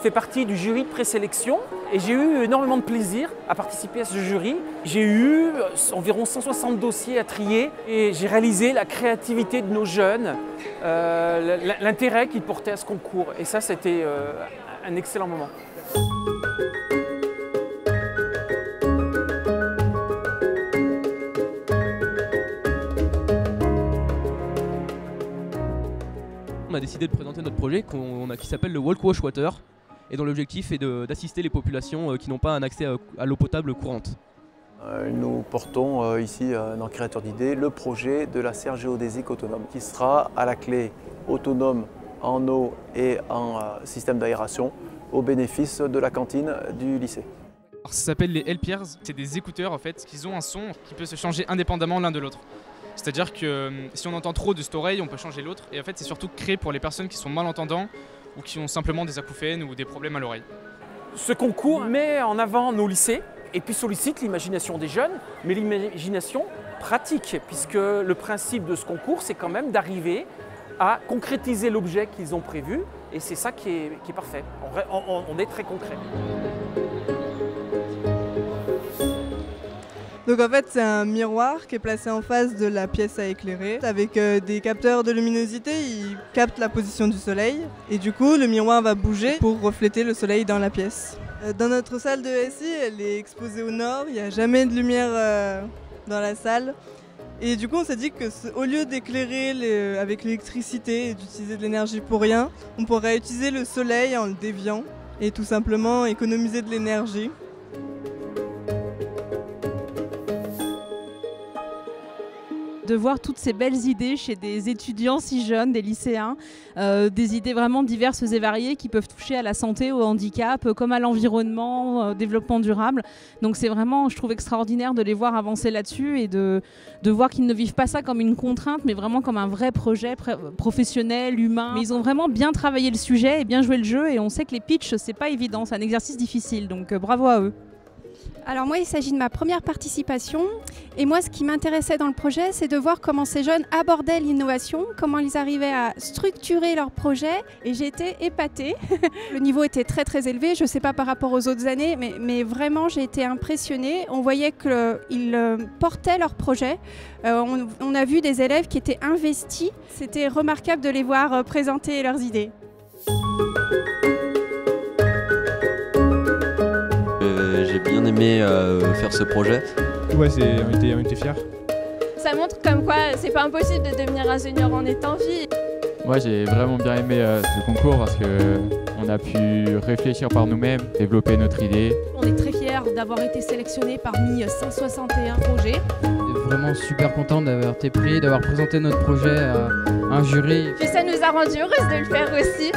fait partie du jury de présélection et j'ai eu énormément de plaisir à participer à ce jury. J'ai eu environ 160 dossiers à trier et j'ai réalisé la créativité de nos jeunes, l'intérêt qu'ils portaient à ce concours. Et ça, c'était un excellent moment. On a décidé de présenter notre projet qui s'appelle le Walk Wash Water et dont l'objectif est d'assister les populations qui n'ont pas un accès à l'eau potable courante. Nous portons ici, dans Créateurs d'idées, le projet de la serre géodésique autonome qui sera à la clé autonome en eau et en système d'aération au bénéfice de la cantine du lycée. Alors, ça s'appelle les L-Peers, c'est des écouteurs en fait qui ont un son qui peut se changer indépendamment l'un de l'autre. C'est-à-dire que si on entend trop de cette oreille, on peut changer l'autre. Et en fait, c'est surtout créé pour les personnes qui sont malentendants ou qui ont simplement des acouphènes ou des problèmes à l'oreille. Ce concours met en avant nos lycées et puis sollicite l'imagination des jeunes, mais l'imagination pratique, puisque le principe de ce concours, c'est quand même d'arriver à concrétiser l'objet qu'ils ont prévu. Et c'est ça qui est parfait. On est très concret. Donc en fait c'est un miroir qui est placé en face de la pièce à éclairer avec des capteurs de luminosité, ils captent la position du soleil et du coup le miroir va bouger pour refléter le soleil dans la pièce. Dans notre salle de SI, elle est exposée au nord, il n'y a jamais de lumière dans la salle et du coup on s'est dit qu'au lieu d'éclairer avec l'électricité et d'utiliser de l'énergie pour rien, on pourrait utiliser le soleil en le déviant et tout simplement économiser de l'énergie. De voir toutes ces belles idées chez des étudiants si jeunes, des lycéens, des idées vraiment diverses et variées qui peuvent toucher à la santé, au handicap, comme à l'environnement, au développement durable. Donc c'est vraiment, je trouve extraordinaire de les voir avancer là-dessus et de voir qu'ils ne vivent pas ça comme une contrainte, mais vraiment comme un vrai projet professionnel, humain. Mais ils ont vraiment bien travaillé le sujet et bien joué le jeu et on sait que les pitchs, c'est pas évident, c'est un exercice difficile, donc bravo à eux. Alors moi, il s'agit de ma première participation et moi, ce qui m'intéressait dans le projet, c'est de voir comment ces jeunes abordaient l'innovation, comment ils arrivaient à structurer leur projet et j'ai été épatée. Le niveau était très très élevé, je ne sais pas par rapport aux autres années, mais vraiment j'ai été impressionnée. On voyait qu'ils portaient leur projet. On a vu des élèves qui étaient investis. C'était remarquable de les voir présenter leurs idées. J'ai bien aimé faire ce projet. Ouais, on était fiers. Ça montre comme quoi c'est pas impossible de devenir ingénieur en étant vie. Moi j'ai vraiment bien aimé ce concours parce qu'on a pu réfléchir par nous-mêmes, développer notre idée. On est très fiers d'avoir été sélectionnés parmi 161 projets. Vraiment super content d'avoir été pris, d'avoir présenté notre projet à un jury. Puis ça nous a rendu heureuses de le faire aussi.